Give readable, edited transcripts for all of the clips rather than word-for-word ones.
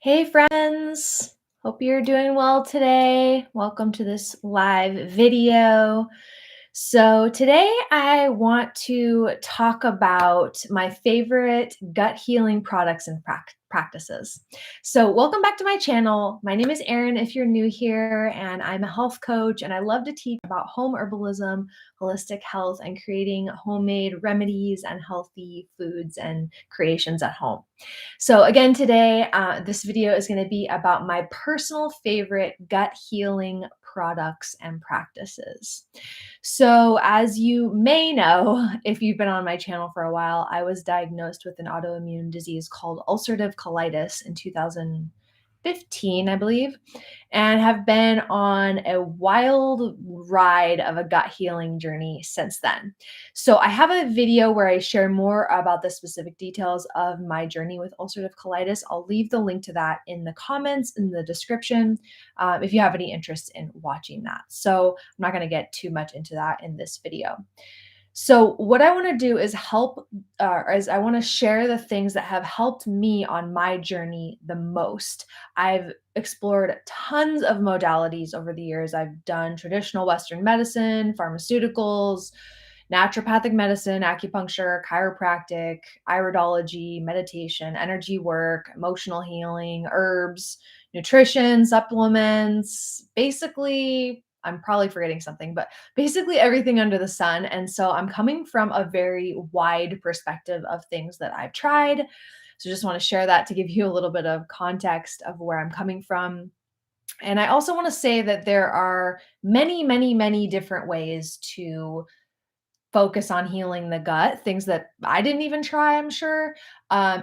Hey friends, hope you're doing well today. Welcome to this live video. So, today I want to talk about my favorite gut healing products and practices. So, welcome back to my channel. My name is Erin if you're new here, and I'm a health coach, and I love to teach about home herbalism, holistic health, and creating homemade remedies and healthy foods and creations at home. So again, today, this video is going to be about my personal favorite gut healing products and practices. So as you may know, if you've been on my channel for a while, I was diagnosed with an autoimmune disease called ulcerative colitis in 2015, I believe, and have been on a wild ride of a gut healing journey since then. So I have a video where I share more about the specific details of my journey with ulcerative colitis. I'll leave the link to that in the comments in the description if you have any interest in watching that. So I'm not going to get too much into that in this video. So what I want to do is I want to share the things that have helped me on my journey the most. I've explored tons of modalities over the years. I've done traditional Western medicine, pharmaceuticals, naturopathic medicine, acupuncture, chiropractic, iridology, meditation, energy work, emotional healing, herbs, nutrition, supplements, basically, I'm probably forgetting something, but basically everything under the sun. And so I'm coming from a very wide perspective of things that I've tried. So just want to share that to give you a little bit of context of where I'm coming from. And I also want to say that there are many, many, many different ways to focus on healing the gut, things that I didn't even try, I'm sure,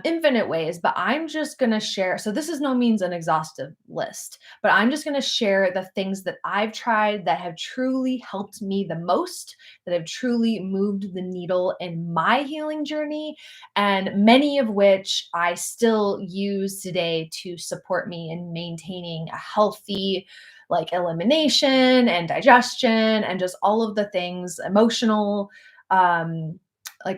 infinite ways, but I'm just going to share. So, this is no means an exhaustive list, but I'm just going to share the things that I've tried that have truly helped me the most, that have truly moved the needle in my healing journey, and many of which I still use today to support me in maintaining a healthy, like elimination and digestion and just all of the things um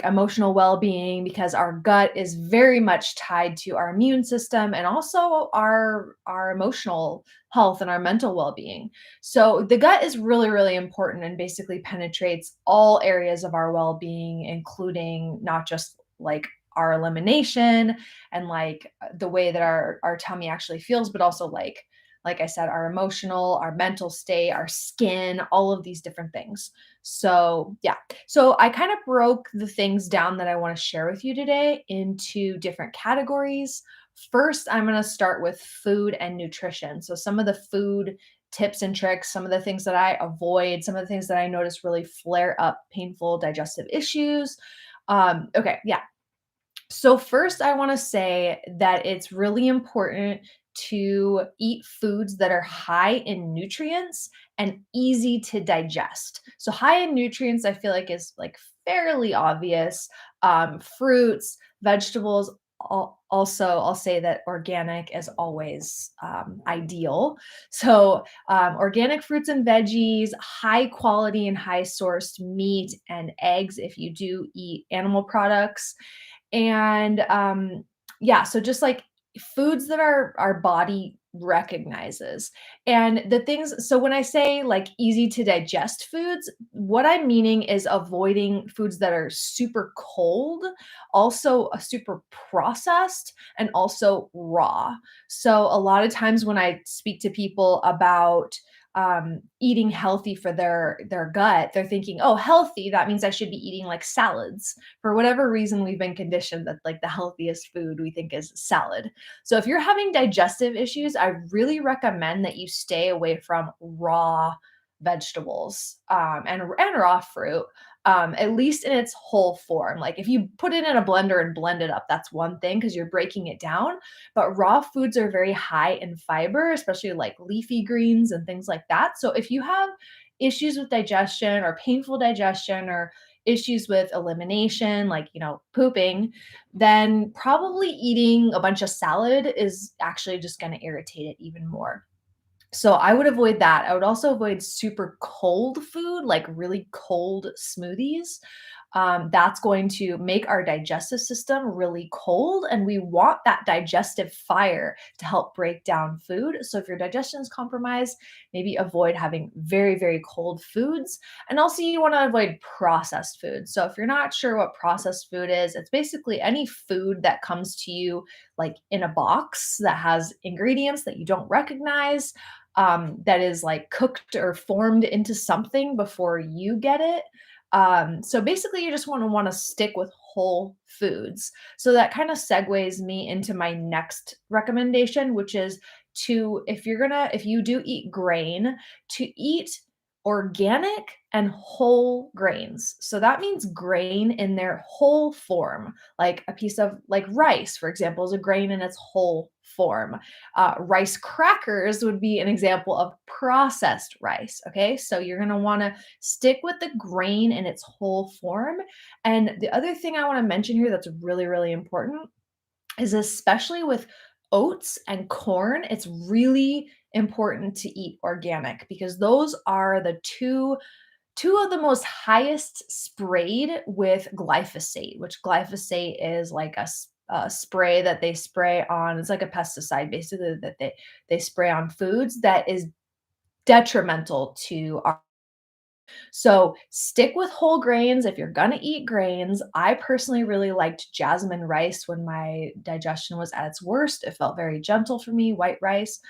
emotional well-being, because our gut is very much tied to our immune system and also our emotional health and our mental well-being. So the gut is really, really important and basically penetrates all areas of our well-being, including not just like our elimination and the way that our tummy actually feels, but also like I said, our emotional, our mental state, our skin, all of these different things. So, yeah. So, I kind of broke the things down that I want to share with you today into different categories. First, I'm going to start with food and nutrition. So, some of the food tips and tricks, some of the things that I avoid, some of the things that I notice really flare up painful digestive issues. Okay, yeah. So, first, I want to say that it's really important to eat foods that are high in nutrients and easy to digest. So, high in nutrients, I feel like is like fairly obvious. Fruits, vegetables. Also, I'll say that organic is always ideal. So, organic fruits and veggies, high quality and high sourced meat and eggs if you do eat animal products, and yeah, so just like foods that our body recognizes. And the things, so when I say like easy to digest foods, what I'm meaning is avoiding foods that are super cold, also super processed, and also raw. So a lot of times when I speak to people about eating healthy for their gut, they're thinking, oh, healthy, that means I should be eating like salads. For whatever reason, we've been conditioned that like the healthiest food we think is salad. So if you're having digestive issues, I really recommend that you stay away from raw vegetables, and raw fruit, at least in its whole form. Like if you put it in a blender and blend it up, that's one thing because you're breaking it down. But raw foods are very high in fiber, especially like leafy greens and things like that. So if you have issues with digestion or painful digestion or issues with elimination, like, pooping, then probably eating a bunch of salad is actually just going to irritate it even more. So I would avoid that. I would also avoid super cold food, like really cold smoothies. that's going to make our digestive system really cold. And we want that digestive fire to help break down food. So if your digestion is compromised, maybe avoid having very, very cold foods. And also, you want to avoid processed food. So if you're not sure what processed food is, it's basically any food that comes to you like in a box that has ingredients that you don't recognize, that is like cooked or formed into something before you get it. So basically, you just want to stick with whole foods. So that kind of segues me into my next recommendation, which is to, if you do eat grain, to eat organic and whole grains. So that means grain in their whole form, like a piece of like rice, for example, is a grain in its whole form. Rice crackers would be an example of processed rice. Okay, so you're going to want to stick with the grain in its whole form. And the other thing I want to mention here that's really, really important is, especially with oats and corn, it's really important to eat organic because those are the two of the most highest sprayed with glyphosate, which glyphosate is like a spray that they spray on. It's like a pesticide basically that they spray on foods that is detrimental to our. So stick with whole grains if you're gonna eat grains. I personally really liked jasmine rice when my digestion was at its worst. It felt very gentle for me. White rice,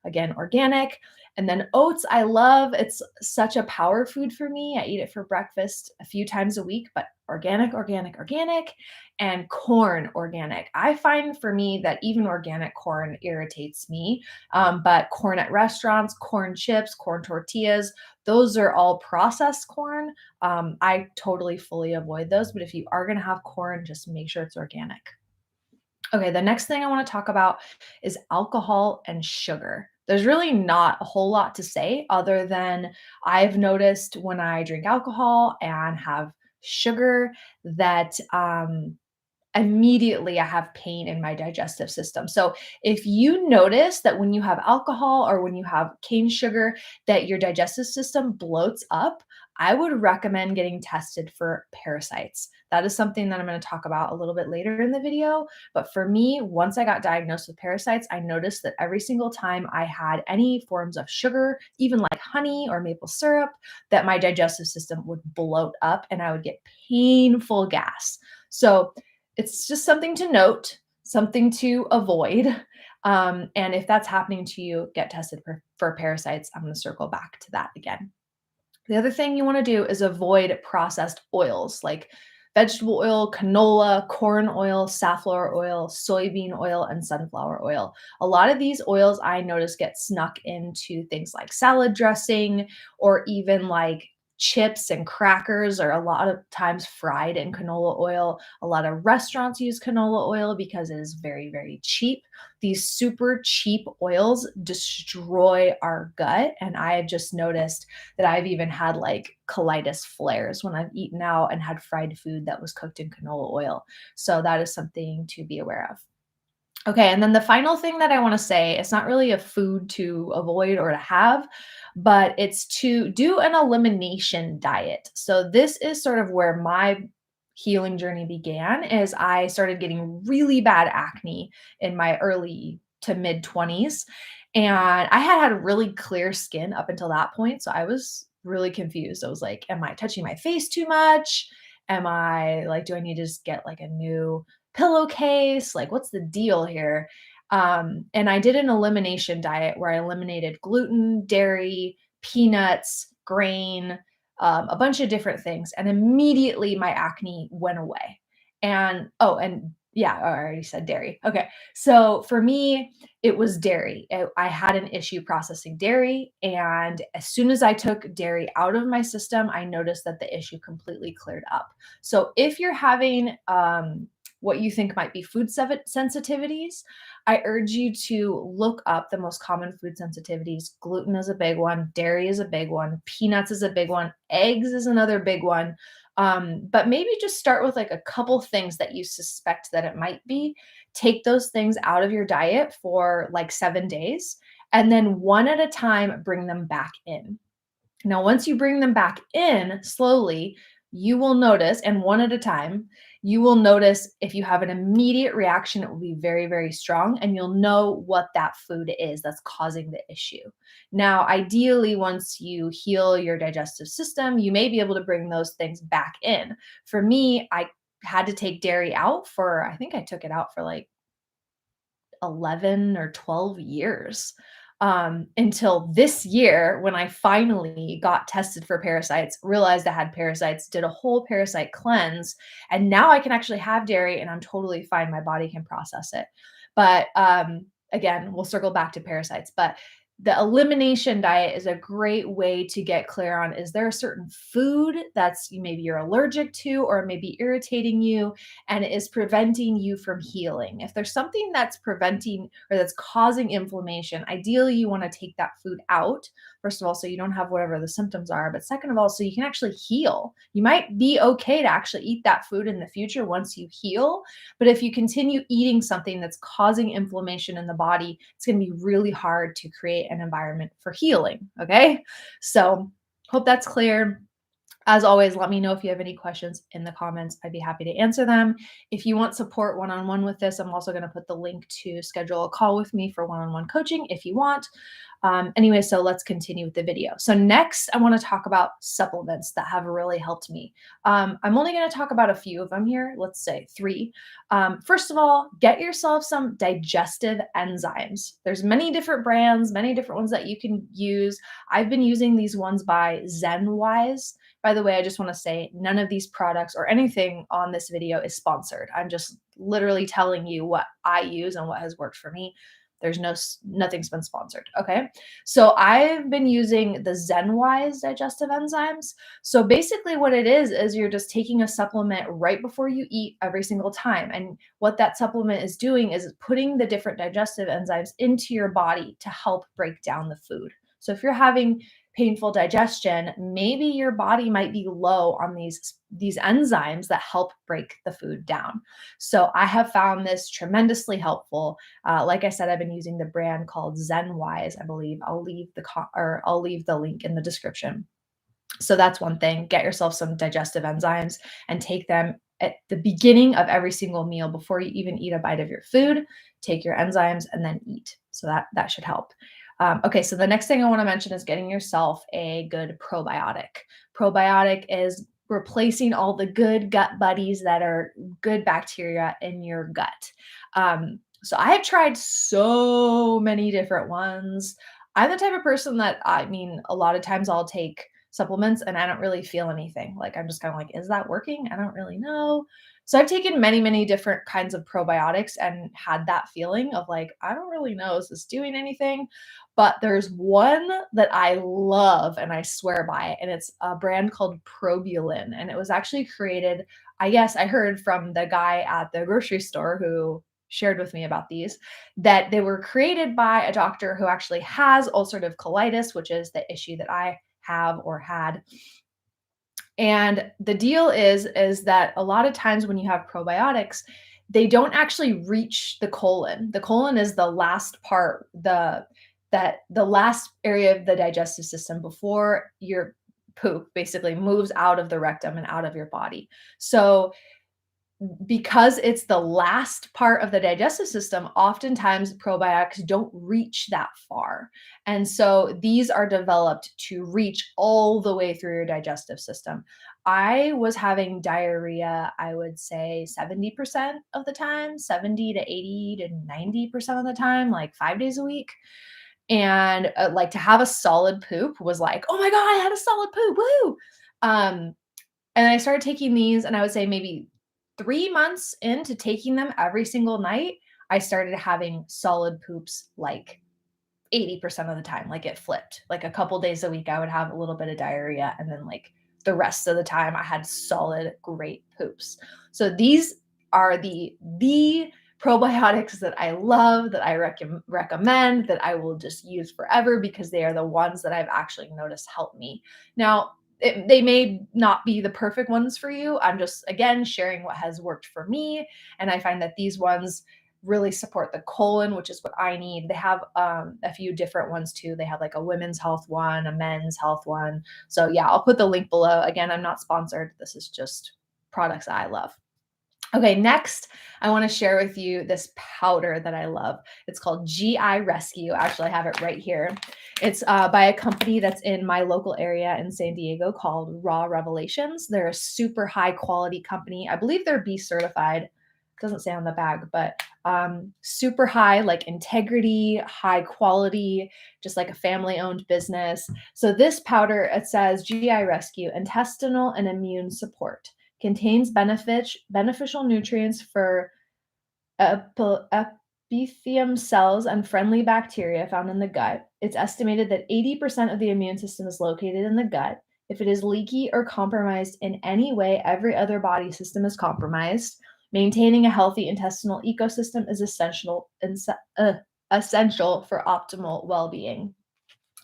again, organic. And then oats, I love. It's such a power food for me. I eat it for breakfast a few times a week, but organic, organic, organic, and corn organic. I find for me that even organic corn irritates me, but corn at restaurants, corn chips, corn tortillas, those are all processed corn. I totally fully avoid those, but if you are going to have corn, just make sure it's organic. Okay, the next thing I want to talk about is alcohol and sugar. There's really not a whole lot to say other than I've noticed when I drink alcohol and have sugar that immediately I have pain in my digestive system. So if you notice that when you have alcohol or when you have cane sugar that your digestive system bloats up, I would recommend getting tested for parasites. That is something that I'm going to talk about a little bit later in the video. But for me, once I got diagnosed with parasites, I noticed that every single time I had any forms of sugar, even like honey or maple syrup, that my digestive system would bloat up and I would get painful gas. So it's just something to note, something to avoid. And if that's happening to you, get tested for parasites. I'm going to circle back to that again. The other thing you want to do is avoid processed oils like vegetable oil, canola, corn oil, safflower oil, soybean oil, and sunflower oil. A lot of these oils I notice get snuck into things like salad dressing or even like chips and crackers are a lot of times fried in canola oil. A lot of restaurants use canola oil because it is very, very cheap. These super cheap oils destroy our gut. And I have just noticed that I've even had like colitis flares when I've eaten out and had fried food that was cooked in canola oil. So that is something to be aware of. Okay, and then the final thing that I want to say, it's not really a food to avoid or to have, but it's to do an elimination diet. So this is sort of where my healing journey began is I started getting really bad acne in my early to mid 20s, and I had really clear skin up until that point, so I was really confused. I was like, am I touching my face too much? Am I like, do I need to just get like a new pillowcase? Like, what's the deal here? And I did an elimination diet where I eliminated gluten, dairy, peanuts, grain, a bunch of different things. And immediately my acne went away. And oh, and yeah, I already said dairy. Okay. So for me, it was dairy. I had an issue processing dairy. And as soon as I took dairy out of my system, I noticed that the issue completely cleared up. So if you're having what you think might be food sensitivities, I urge you to look up the most common food sensitivities. Gluten is a big one, dairy is a big one, peanuts is a big one, eggs is another big one. But maybe just start with like a couple things that you suspect that it might be. Take those things out of your diet for like 7 days, and then one at a time, bring them back in. Now, once you bring them back in slowly, you will notice, and one at a time, you will notice if you have an immediate reaction, it will be very, very strong, and you'll know what that food is that's causing the issue. Now, ideally, once you heal your digestive system, you may be able to bring those things back in. For me, I had to take dairy out for, I think I took it out for like 11 or 12 years, until this year when I finally got tested for parasites, realized I had parasites, did a whole parasite cleanse, and now I can actually have dairy and I'm totally fine. My body can process it. But again, we'll circle back to parasites. But the elimination diet is a great way to get clear on, is there a certain food that's maybe you're allergic to or maybe irritating you and it is preventing you from healing. If there's something that's preventing or that's causing inflammation, ideally you want to take that food out. First of all, so you don't have whatever the symptoms are, but second of all, so you can actually heal. You might be okay to actually eat that food in the future once you heal, but if you continue eating something that's causing inflammation in the body, it's going to be really hard to create an environment for healing. Okay. So, hope that's clear. As always, let me know if you have any questions in the comments. I'd be happy to answer them. If you want support one-on-one with this, I'm also going to put the link to schedule a call with me for one-on-one coaching if you want. Anyway, so let's continue with the video. So next, I want to talk about supplements that have really helped me. I'm only going to talk about a few of them here. Let's say 3. First of all, get yourself some digestive enzymes. There's many different brands, many different ones that you can use. I've been using these ones by Zenwise. By the way, I just want to say none of these products or anything on this video is sponsored. I'm just literally telling you what I use and what has worked for me. There's nothing's been sponsored. Okay. So I've been using the Zenwise digestive enzymes. So basically what it is you're just taking a supplement right before you eat every single time. And what that supplement is doing is putting the different digestive enzymes into your body to help break down the food. So if you're having painful digestion, maybe your body might be low on these enzymes that help break the food down. So I have found this tremendously helpful. Like I said, I've been using the brand called Zenwise. I believe I'll leave the link in the description. So that's one thing. Get yourself some digestive enzymes and take them at the beginning of every single meal before you even eat a bite of your food. Take your enzymes and then eat. So that should help. Okay, so the next thing I want to mention is getting yourself a good probiotic. Probiotic is replacing all the good gut buddies that are good bacteria in your gut. So I have tried so many different ones. I'm the type of person that, I mean, a lot of times I'll take supplements and I don't really feel anything. Like I'm just kind of like, is that working? I don't really know. So I've taken many, many different kinds of probiotics and had that feeling of like, I don't really know, is this doing anything? But there's one that I love and I swear by it, and it's a brand called Probulin. And it was actually created, I guess I heard from the guy at the grocery store who shared with me about these, that they were created by a doctor who actually has ulcerative colitis, which is the issue that I have or had. And the deal is that a lot of times when you have probiotics, they don't actually reach the colon. The colon is the last part, the last area of the digestive system before your poop basically moves out of the rectum and out of your body. So because it's the last part of the digestive system, oftentimes probiotics don't reach that far. And so these are developed to reach all the way through your digestive system. I was having diarrhea, I would say 70% of the time, 70 to 80 to 90% of the time, like 5 days a week. And like to have a solid poop was like, oh my God, I had a solid poop. Woo. And I started taking these, and I would say maybe 3 months into taking them every single night, I started having solid poops like 80% of the time. Like it flipped. Like a couple days a week, I would have a little bit of diarrhea, and then like the rest of the time, I had solid, great poops. So these are the probiotics that I love, that I recommend, that I will just use forever because they are the ones that I've actually noticed help me. Now, they may not be the perfect ones for you. I'm just, again, sharing what has worked for me. And I find that these ones really support the colon, which is what I need. They have a few different ones too. They have like a women's health one, a men's health one. So yeah, I'll put the link below. Again, I'm not sponsored. This is just products that I love. Okay, next, I want to share with you this powder that I love. It's called GI Rescue. Actually, I have it right here. It's by a company that's in my local area in San Diego called Raw Revelations. They're a super high quality company. I believe they're B certified. Doesn't say on the bag, but super high, like integrity, high quality, just like a family owned business. So this powder, it says GI Rescue, intestinal and immune support. Contains beneficial nutrients for epithelium cells and friendly bacteria found in the gut. It's estimated that 80% of the immune system is located in the gut. If it is leaky or compromised in any way, every other body system is compromised. Maintaining a healthy intestinal ecosystem is essential for optimal well-being.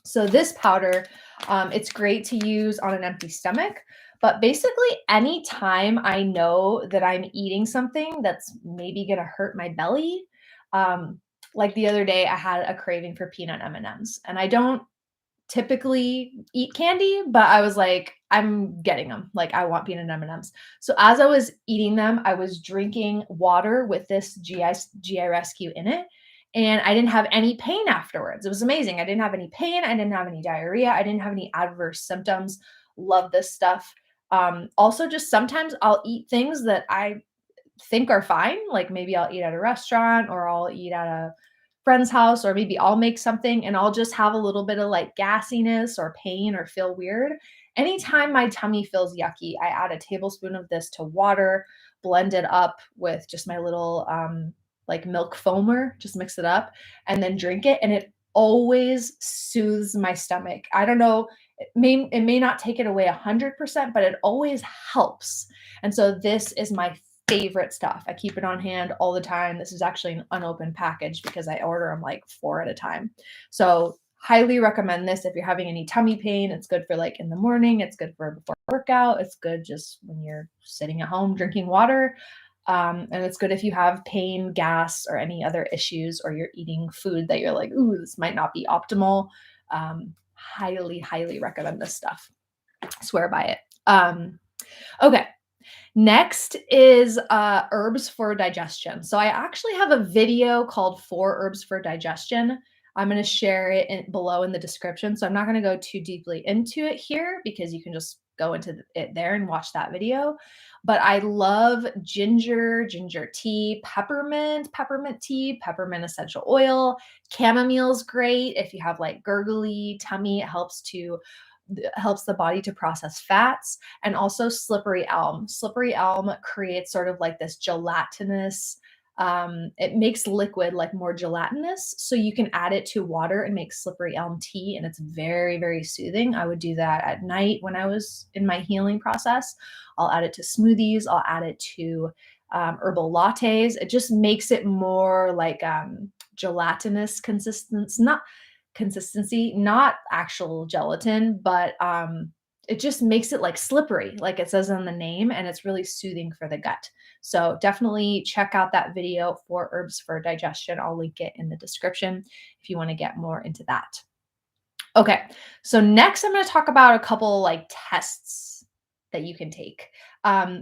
So this powder, it's great to use on an empty stomach, but basically anytime I know that I'm eating something that's maybe going to hurt my belly, like the other day I had a craving for peanut M&Ms, and I don't typically eat candy, but I was like, I'm getting them. Like I want peanut M&Ms. So as I was eating them, I was drinking water with this GI Rescue in it. And I didn't have any pain afterwards. It was amazing. I didn't have any pain. I didn't have any diarrhea. I didn't have any adverse symptoms. Love this stuff. Also, just sometimes I'll eat things that I think are fine. Like maybe I'll eat at a restaurant or I'll eat at a friend's house, or maybe I'll make something and I'll just have a little bit of like gassiness or pain or feel weird. Anytime my tummy feels yucky, I add a tablespoon of this to water, blend it up with just my little like milk foamer, just mix it up and then drink it. And it always soothes my stomach. I don't know, it may not take it away 100%, but it always helps. And so this is my favorite stuff. I keep it on hand all the time. This is actually an unopened package because I order them like 4 at a time. So highly recommend this if you're having any tummy pain. It's good for like in the morning. It's good for before workout. It's good just when you're sitting at home drinking water. And it's good if you have pain, gas, or any other issues, or you're eating food that you're like, ooh, this might not be optimal. Highly, highly recommend this stuff. Swear by it. Okay. Next is herbs for digestion. So I actually have a video called 4 Herbs for Digestion. I'm going to share it below in the description. So I'm not going to go too deeply into it here because you can just go into it there and watch that video. But I love ginger tea, peppermint tea, peppermint essential oil. Chamomile's great if you have like gurgly tummy. It helps the body to process fats, and also slippery elm. Slippery elm creates sort of like this gelatinous, it makes liquid like more gelatinous. So you can add it to water and make slippery elm tea. And it's very, very soothing. I would do that at night when I was in my healing process. I'll add it to smoothies. I'll add it to herbal lattes. It just makes it more like gelatinous consistency, not actual gelatin, but it just makes it like slippery, like it says on the name, and it's really soothing for the gut. So definitely check out that video for herbs for digestion. I'll link it in the description if you want to get more into that. Okay, so next I'm going to talk about a couple like tests that you can take.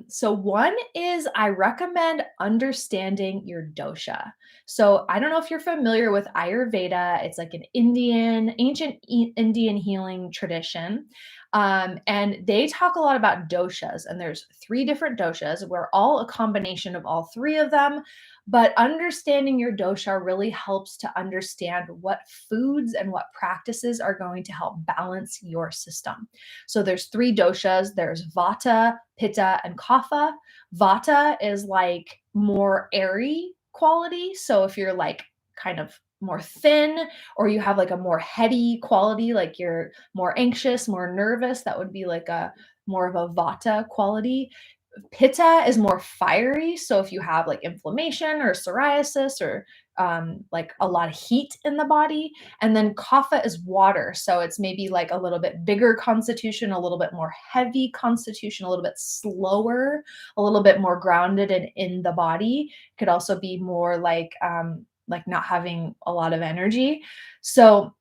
So one is I recommend understanding your dosha. So I don't know if you're familiar with Ayurveda. It's like an ancient Indian healing tradition. And they talk a lot about doshas, and there's 3 different doshas. We're all a combination of all 3 of them. But understanding your dosha really helps to understand what foods and what practices are going to help balance your system. So there's 3 doshas. There's Vata, Pitta, and Kapha. Vata is like more airy quality. So if you're like kind of more thin, or you have like a more heady quality, like you're more anxious, more nervous, that would be like a more of a Vata quality. Pitta is more fiery. So if you have like inflammation or psoriasis or like a lot of heat in the body, and then kapha is water. So it's maybe like a little bit bigger constitution, a little bit more heavy constitution, a little bit slower, a little bit more grounded and in the body. Could also be more like not having a lot of energy. So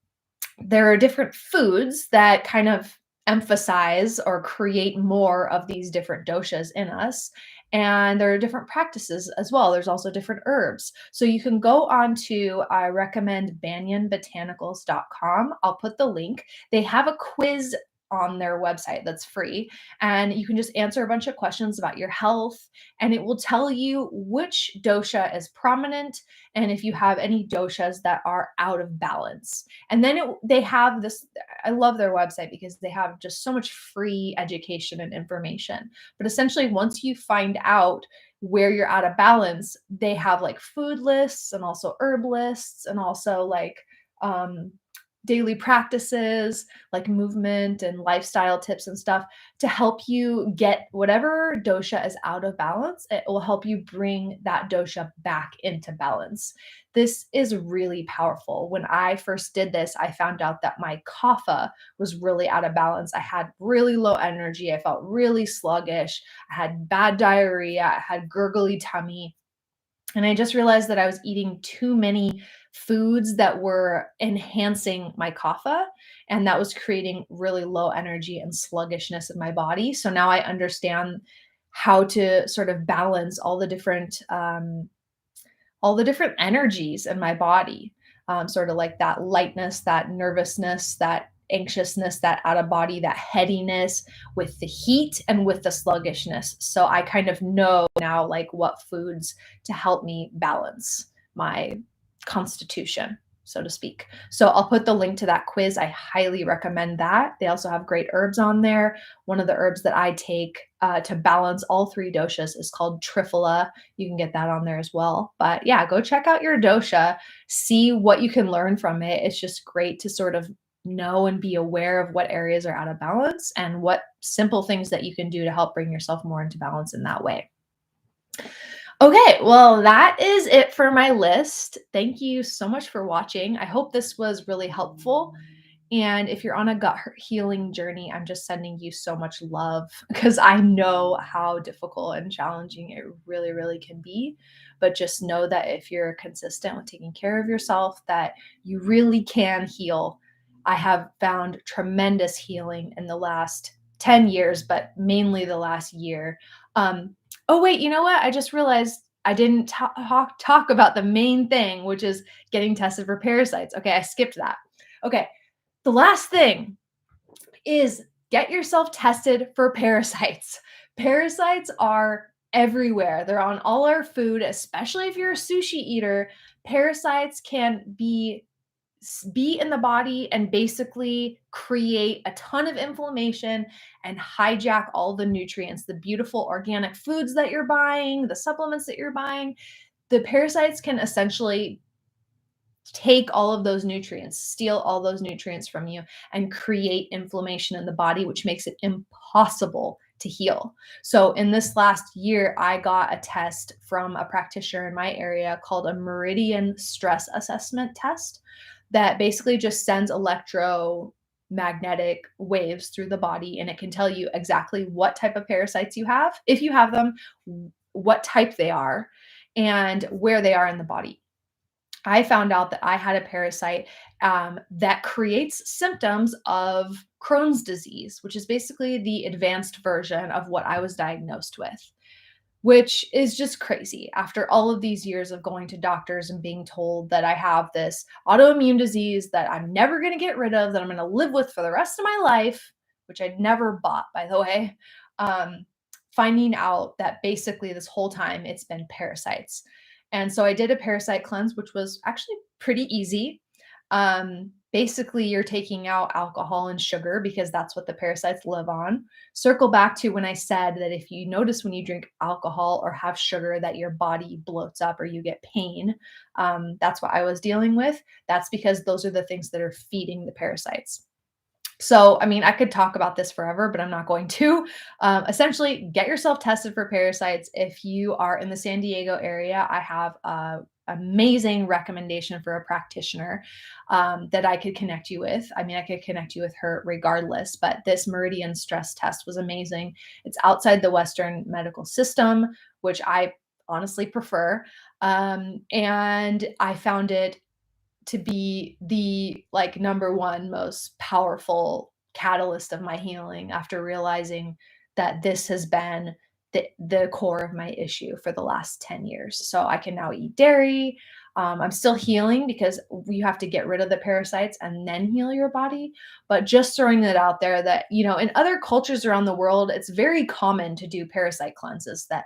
there are different foods that kind of emphasize or create more of these different doshas in us. And there are different practices as well. There's also different herbs. So you can go on to, I recommend banyanbotanicals.com. I'll put the link. They have a quiz on their website that's free. And you can just answer a bunch of questions about your health, and it will tell you which dosha is prominent and if you have any doshas that are out of balance. And then they have this, I love their website because they have just so much free education and information. But essentially, once you find out where you're out of balance, they have like food lists and also herb lists and also like um, daily practices, like movement and lifestyle tips and stuff to help you get whatever dosha is out of balance. It will help you bring that dosha back into balance. This is really powerful. When I first did this, I found out that my kapha was really out of balance. I had really low energy. I felt really sluggish. I had bad diarrhea. I had gurgly tummy. And I just realized that I was eating too many foods that were enhancing my kapha, and that was creating really low energy and sluggishness in my body. So now I understand how to sort of balance all the different energies in my body, sort of like that lightness, that nervousness, that anxiousness, that out of body, that headiness with the heat and with the sluggishness. So I kind of know now like what foods to help me balance my constitution, so to speak. So I'll put the link to that quiz. I highly recommend that. They also have great herbs on there. One of the herbs that I take to balance all three doshas is called Triphala. You can get that on there as well. But yeah, go check out your dosha, see what you can learn from it. It's just great to sort of know and be aware of what areas are out of balance and what simple things that you can do to help bring yourself more into balance in that way. Okay, well, that is it for my list. Thank you so much for watching. I hope this was really helpful. And if you're on a gut healing journey, I'm just sending you so much love because I know how difficult and challenging it really, really can be. But just know that if you're consistent with taking care of yourself, that you really can heal. I have found tremendous healing in the last 10 years, but mainly the last year. Oh, wait, you know what? I just realized I didn't talk about the main thing, which is getting tested for parasites. Okay, I skipped that. Okay, the last thing is get yourself tested for parasites. Parasites are everywhere. They're on all our food, especially if you're a sushi eater. Parasites can be in the body and basically create a ton of inflammation and hijack all the nutrients, the beautiful organic foods that you're buying, the supplements that you're buying. The parasites can essentially take all of those nutrients, steal all those nutrients from you, and create inflammation in the body, which makes it impossible to heal. So, in this last year, I got a test from a practitioner in my area called a meridian stress assessment test that basically just sends electromagnetic waves through the body, and it can tell you exactly what type of parasites you have, if you have them, what type they are, and where they are in the body. I found out that I had a parasite that creates symptoms of Crohn's disease, which is basically the advanced version of what I was diagnosed with, which is just crazy. After all of these years of going to doctors and being told that I have this autoimmune disease that I'm never going to get rid of, that I'm going to live with for the rest of my life, which I'd never bought, by the way, finding out that basically this whole time it's been parasites. And so I did a parasite cleanse, which was actually pretty easy. Basically, you're taking out alcohol and sugar because that's what the parasites live on. Circle back to when I said that if you notice when you drink alcohol or have sugar that your body bloats up or you get pain, that's what I was dealing with. That's because those are the things that are feeding the parasites. So, I mean, I could talk about this forever, but I'm not going to. Essentially, get yourself tested for parasites. If you are in the San Diego area, I have a amazing recommendation for a practitioner that I could connect you with. I mean, I could connect you with her regardless, but this meridian stress test was amazing. It's outside the Western medical system, which I honestly prefer. And I found it to be the like number one most powerful catalyst of my healing after realizing that this has been the core of my issue for the last 10 years. So I can now eat dairy. I'm still healing because you have to get rid of the parasites and then heal your body. But just throwing that out there that, in other cultures around the world, it's very common to do parasite cleanses that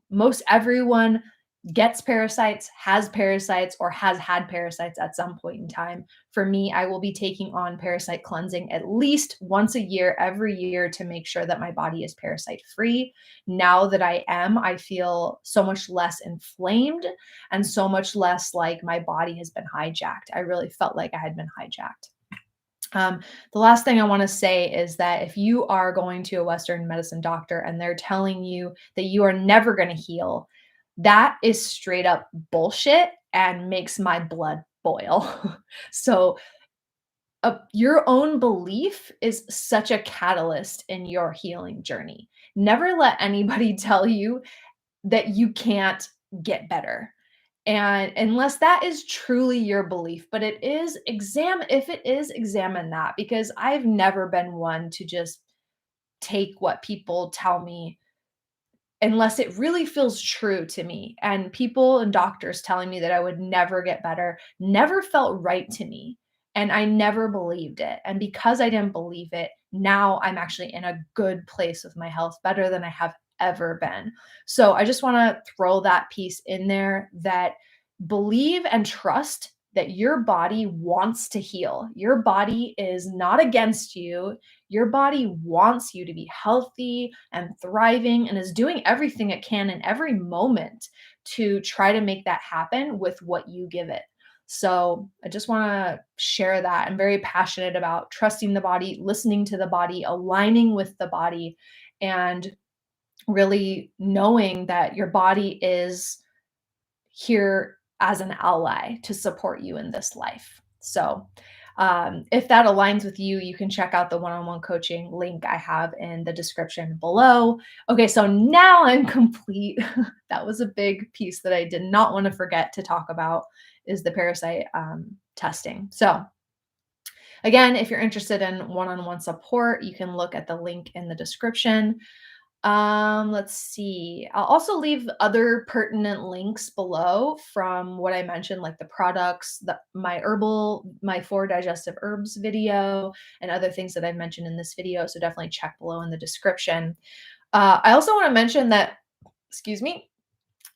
most everyone gets parasites, or has had parasites at some point in time. For me, I will be taking on parasite cleansing at least once a year, every year, to make sure that my body is parasite free. Now that I feel so much less inflamed and so much less like my body has been hijacked. I really felt like I had been hijacked. Um, the last thing I want to say is that if you are going to a Western medicine doctor and they're telling you that you are never going to heal, that is straight up bullshit and makes my blood boil. So, your own belief is such a catalyst in your healing journey. Never let anybody tell you that you can't get better. And unless that is truly your belief, but if it is, examine that, because I've never been one to just take what people tell me unless it really feels true to me. And people and doctors telling me that I would never get better never felt right to me. And I never believed it. And because I didn't believe it, now I'm actually in a good place with my health, better than I have ever been. So I just want to throw that piece in there, that believe and trust that your body wants to heal. Your body is not against you. Your body wants you to be healthy and thriving, and is doing everything it can in every moment to try to make that happen with what you give it. So I just want to share that. I'm very passionate about trusting the body, listening to the body, aligning with the body, and really knowing that your body is here as an ally to support you in this life. So, if that aligns with you, you can check out the one on one coaching link I have in the description below. Okay, so now I'm complete. That was a big piece that I did not want to forget to talk about, is the parasite testing. So, again, if you're interested in one on one support, you can look at the link in the description. Let's see. I'll also leave other pertinent links below from what I mentioned, like the products, my 4 digestive herbs video, and other things that I've mentioned in this video. So definitely check below in the description. I also want to mention that, excuse me,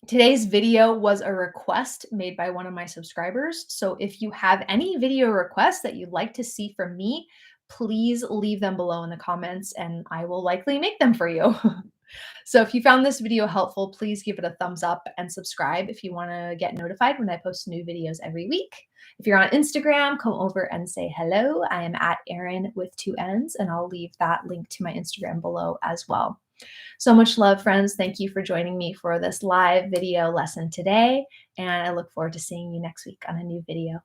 today's video was a request made by one of my subscribers. So if you have any video requests that you'd like to see from me, please leave them below in the comments and I will likely make them for you. So if you found this video helpful, please give it a thumbs up and subscribe if you want to get notified when I post new videos every week. If you're on Instagram, come over and say hello. I am at Erin with 2 N's, and I'll leave that link to my Instagram below as well. So much love, friends. Thank you for joining me for this live video lesson today, and I look forward to seeing you next week on a new video.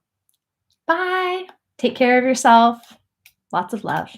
Bye. Take care of yourself. Lots of love.